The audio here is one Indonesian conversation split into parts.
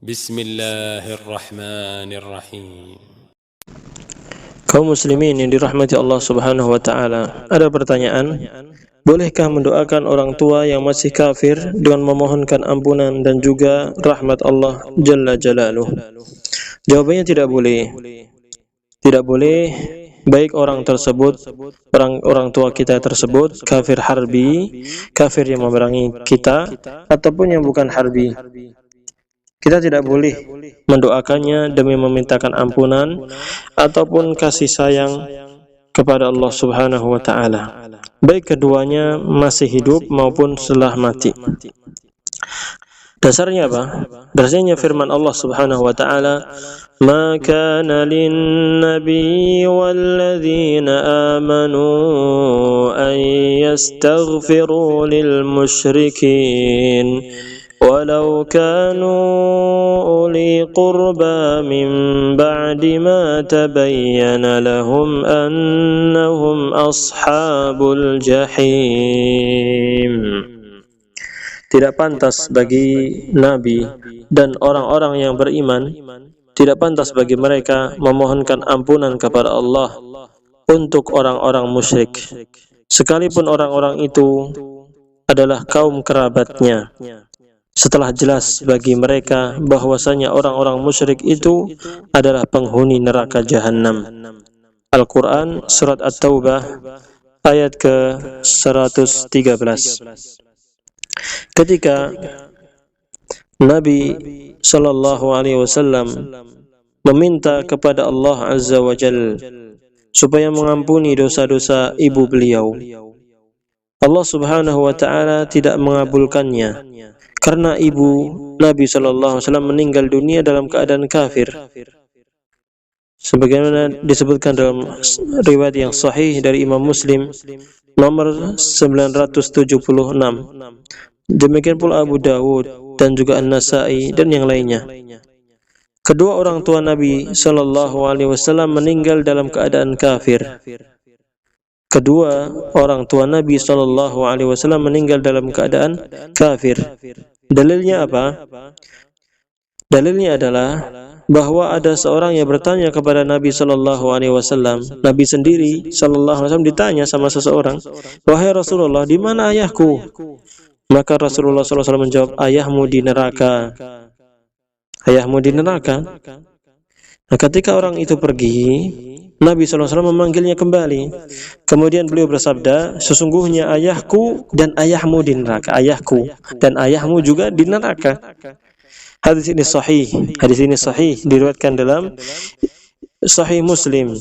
Bismillahirrahmanirrahim. Kaum muslimin yang dirahmati Allah Subhanahu wa taala, ada pertanyaan, bolehkah mendoakan orang tua yang masih kafir dengan memohonkan ampunan dan juga rahmat Allah Jalla Jalaluh? Jawabannya tidak boleh. Tidak boleh, baik orang tersebut, orang tua kita tersebut kafir harbi, kafir yang memerangi kita, ataupun yang bukan harbi. Kita tidak boleh mendoakannya demi memintakan ampunan ataupun kasih sayang kepada Allah Subhanahu wa taala, baik keduanya masih hidup maupun setelah mati. Dasarnya apa? Dasarnya firman Allah Subhanahu wa taala, "Ma kana lin-nabiyyi wal-ladzina amanu an yastaghfiru lil-musyrikin walau kanu uli qurba min ba'di ma tabayyana lahum annahum ashabul jahim." Tidak pantas bagi Nabi dan orang-orang yang beriman, tidak pantas bagi mereka memohonkan ampunan kepada Allah untuk orang-orang musyrik, sekalipun orang-orang itu adalah kaum kerabatnya, setelah jelas bagi mereka bahwasanya orang-orang musyrik itu adalah penghuni neraka jahanam. Al-Quran Surat At-Taubah ayat ke-113. Ketika Nabi sallallahu alaihi wasallam meminta kepada Allah Azza wa Jalla supaya mengampuni dosa-dosa ibu beliau, Allah Subhanahu wa taala tidak mengabulkannya karena ibu Nabi sallallahu alaihi wasallam meninggal dunia dalam keadaan kafir. Sebagaimana disebutkan dalam riwayat yang sahih dari Imam Muslim nomor 976. Demikian pula Abu Dawud dan juga An-Nasa'i dan yang lainnya. Kedua orang tua Nabi sallallahu alaihi wasallam meninggal dalam keadaan kafir. Kedua orang tua Nabi sallallahu alaihi wasallam meninggal dalam keadaan kafir. Dalilnya apa? Dalilnya adalah bahwa ada seorang yang bertanya kepada Nabi sallallahu alaihi wasallam. Nabi sendiri sallallahu alaihi wasallam ditanya sama seseorang, "Wahai Rasulullah, di mana ayahku?" Maka Rasulullah sallallahu alaihi wasallam menjawab, "Ayahmu di neraka." Ayahmu di neraka. Nah, ketika orang itu pergi, Nabi sallallahu alaihi wasallam memanggilnya kembali. Kemudian beliau bersabda, "Sesungguhnya ayahku dan ayahmu di neraka. Ayahku dan ayahmu juga di neraka." Hadis ini sahih diriwayatkan dalam Sahih Muslim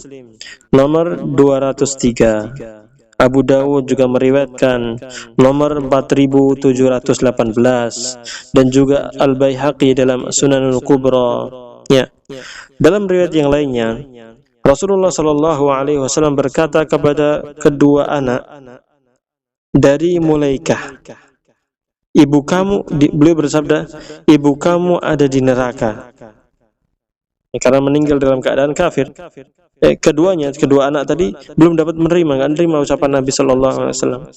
nomor 203. Abu Dawud juga meriwayatkan nomor 4718 dan juga Al-Baihaqi dalam Sunanul Kubra. Ya. Dalam riwayat yang lainnya, Rasulullah sallallahu alaihi wasallam berkata kepada kedua anak dari Mulaikah, "Ibu kamu," beliau bersabda, "ibu kamu ada di neraka." Karena meninggal dalam keadaan kafir. Kedua anak tadi belum dapat menerima ucapan Nabi sallallahu alaihi wasallam.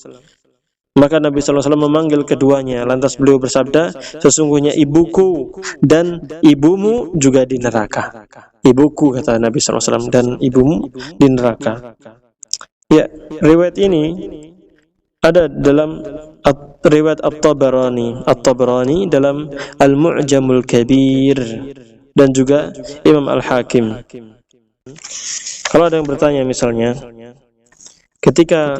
Maka Nabi sallallahu alaihi wasallam memanggil keduanya, lantas beliau bersabda, "Sesungguhnya ibuku dan ibumu juga di neraka." Ibuku, kata Nabi sallallahu alaihi wasallam, dan ibumu di neraka. Ya, riwayat ini ada dalam riwayat At-Tabarani dalam Al-Mu'jamul Kabir dan juga Imam Al-Hakim. Kalau ada yang bertanya misalnya, ketika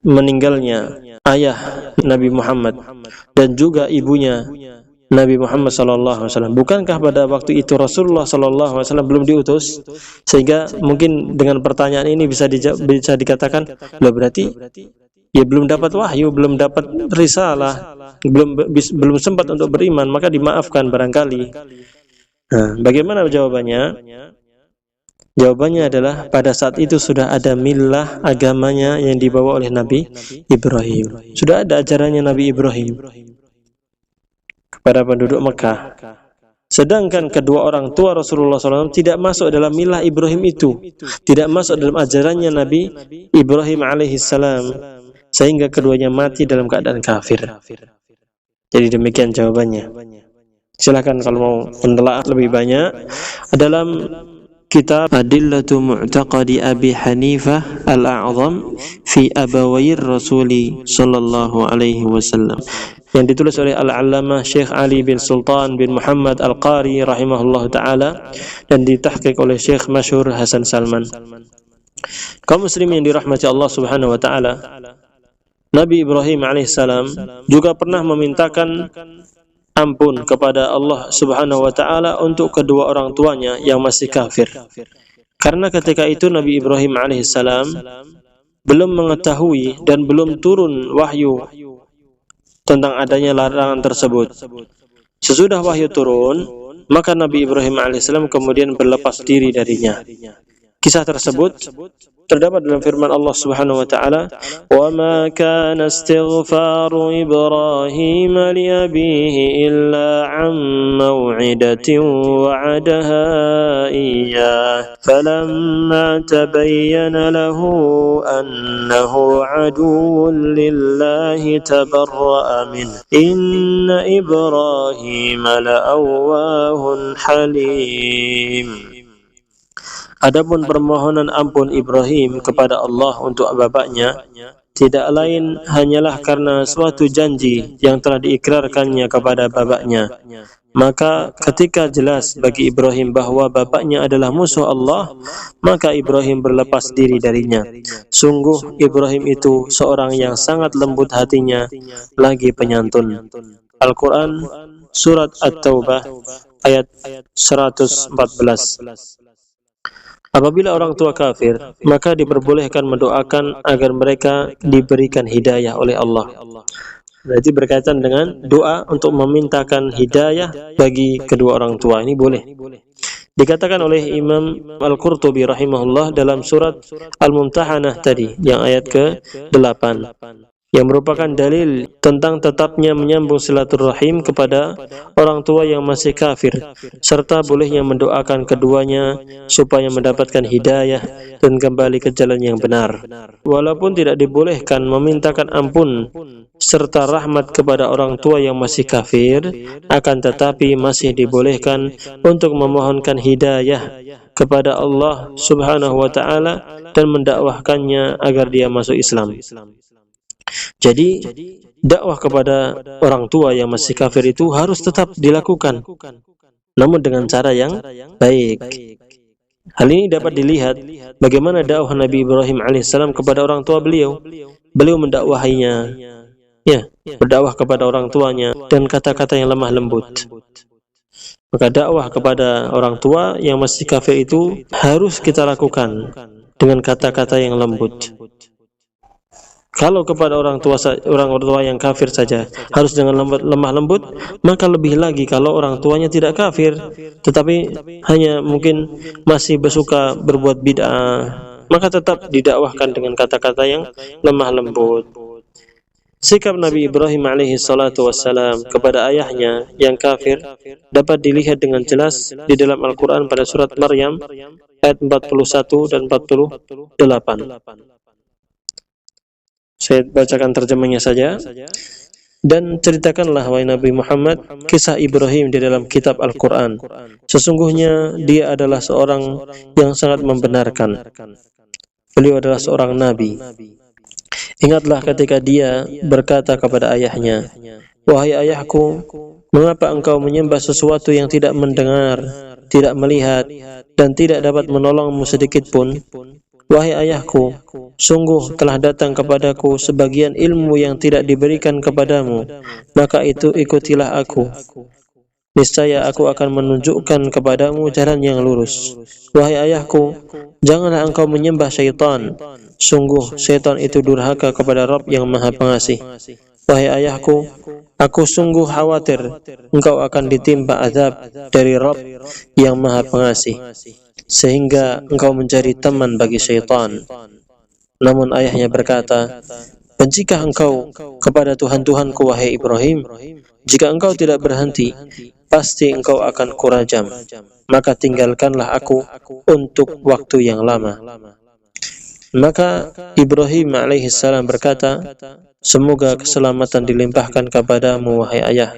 meninggalnya ayah Nabi Muhammad dan juga ibunya Nabi Muhammad sallallahu alaihi wasallam, bukankah pada waktu itu Rasulullah sallallahu alaihi wasallam belum diutus? Sehingga mungkin dengan pertanyaan ini bisa dikatakan, berarti ya belum dapat wahyu, belum dapat risalah, belum sempat untuk beriman, maka dimaafkan barangkali. Nah, bagaimana jawabannya? Jawabannya adalah pada saat itu sudah ada millah agamanya yang dibawa oleh Nabi Ibrahim. Sudah ada ajarannya Nabi Ibrahim kepada penduduk Mekah. Sedangkan kedua orang tua Rasulullah SAW tidak masuk dalam millah Ibrahim itu, tidak masuk dalam ajarannya Nabi Ibrahim alaihissalam, sehingga keduanya mati dalam keadaan kafir. Jadi demikian jawabannya. Silakan kalau mau menelaah lebih banyak dalam kitab Adillatu Mu'taqadi Abi Hanifah Al-A'zam fi Abawayir Rasuli sallallahu alaihi wasallam, yang ditulis oleh Al-Allamah Syekh Ali bin Sultan bin Muhammad Al-Qari rahimahullah ta'ala dan ditahqiq oleh Syekh Masyhur Hasan Salman. Kaum muslimin yang dirahmati Allah subhanahu wa ta'ala, Nabi Ibrahim alaihissalam juga pernah memintakan ampun kepada Allah subhanahu wa ta'ala untuk kedua orang tuanya yang masih kafir. Karena ketika itu Nabi Ibrahim alaihissalam belum mengetahui dan belum turun wahyu tentang adanya larangan tersebut. Sesudah wahyu turun, maka Nabi Ibrahim alaihissalam kemudian berlepas diri darinya. Kisah tersebut terdapat dalam firman Allah Subhanahu wa taala, "Wa ma kana istighfaru Ibrahim li abihi illa 'an maw'idatin wa'adaha iyyah falamma tabayyana lahu annahu 'aduwwun lillahi tabarra'a min inna Ibrahim la'awwahun halim." Adapun permohonan ampun Ibrahim kepada Allah untuk bapaknya tidak lain hanyalah karena suatu janji yang telah diikrarkannya kepada bapaknya. Maka ketika jelas bagi Ibrahim bahwa bapaknya adalah musuh Allah, maka Ibrahim berlepas diri darinya. Sungguh Ibrahim itu seorang yang sangat lembut hatinya, lagi penyantun. Al-Quran Surat At-Taubah ayat 114. Apabila orang tua kafir, maka diperbolehkan mendoakan agar mereka diberikan hidayah oleh Allah. Berarti berkaitan dengan doa untuk memintakan hidayah bagi kedua orang tua. Ini boleh. Dikatakan oleh Imam Al-Qurtubi rahimahullah dalam surat Al-Mumtahanah tadi, yang ayat ke-8. Yang merupakan dalil tentang tetapnya menyambung silaturahim kepada orang tua yang masih kafir, serta bolehnya mendoakan keduanya supaya mendapatkan hidayah dan kembali ke jalan yang benar. Walaupun tidak dibolehkan memintakan ampun serta rahmat kepada orang tua yang masih kafir, akan tetapi masih dibolehkan untuk memohonkan hidayah kepada Allah Subhanahu wa ta'ala dan mendakwahkannya agar dia masuk Islam. Jadi dakwah kepada orang tua yang masih kafir itu harus tetap dilakukan, namun dengan cara yang baik. Hal ini dapat dilihat bagaimana dakwah Nabi Ibrahim alaihissalam kepada orang tua beliau. Beliau mendakwahinya, berdakwah kepada orang tuanya dan kata-kata yang lemah lembut. Maka dakwah kepada orang tua yang masih kafir itu harus kita lakukan dengan kata-kata yang lembut. Kalau kepada orang tua yang kafir saja harus dengan lemah lembut, maka lebih lagi kalau orang tuanya tidak kafir, tetapi hanya mungkin masih bersuka berbuat bid'ah, maka tetap didakwahkan dengan kata-kata yang lemah lembut. Sikap Nabi Ibrahim alaihi salatu wassalam kepada ayahnya yang kafir dapat dilihat dengan jelas di dalam Al-Quran pada surat Maryam ayat 41 dan 48. Saya bacakan terjemahnya saja. Dan ceritakanlah wahai Nabi Muhammad kisah Ibrahim di dalam kitab Al-Quran. Sesungguhnya dia adalah seorang yang sangat membenarkan. Beliau adalah seorang nabi. Ingatlah ketika dia berkata kepada ayahnya, "Wahai ayahku, mengapa engkau menyembah sesuatu yang tidak mendengar, tidak melihat, dan tidak dapat menolongmu sedikit pun? Wahai ayahku, sungguh telah datang kepadaku sebagian ilmu yang tidak diberikan kepadamu, maka itu ikutilah aku. Niscaya aku akan menunjukkan kepadamu jalan yang lurus. Wahai ayahku, janganlah engkau menyembah syaitan. Sungguh syaitan itu durhaka kepada Rabb yang Maha Pengasih. Wahai ayahku, aku sungguh khawatir engkau akan ditimpa azab dari Rabb yang Maha Pengasih, sehingga engkau menjadi teman bagi syaitan." Namun ayahnya berkata, "Bencikah engkau kepada Tuhan-Tuhanku wahai Ibrahim? Jika engkau tidak berhenti, pasti engkau akan kurajam. Maka tinggalkanlah aku untuk waktu yang lama." Maka Ibrahim alaihissalam berkata, "Semoga keselamatan dilimpahkan kepadamu wahai ayah.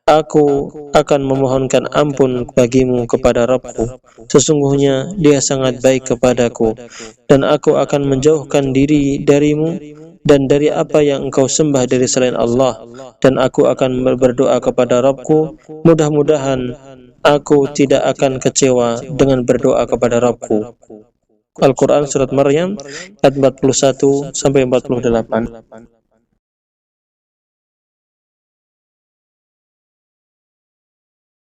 Aku akan memohonkan ampun bagimu kepada Rabbku. Sesungguhnya Dia sangat baik kepadaku, dan aku akan menjauhkan diri darimu dan dari apa yang engkau sembah dari selain Allah, dan aku akan berdoa kepada Rabbku. Mudah-mudahan aku tidak akan kecewa dengan berdoa kepada Rabbku. Al-Quran Surat Maryam ayat 41 sampai 48.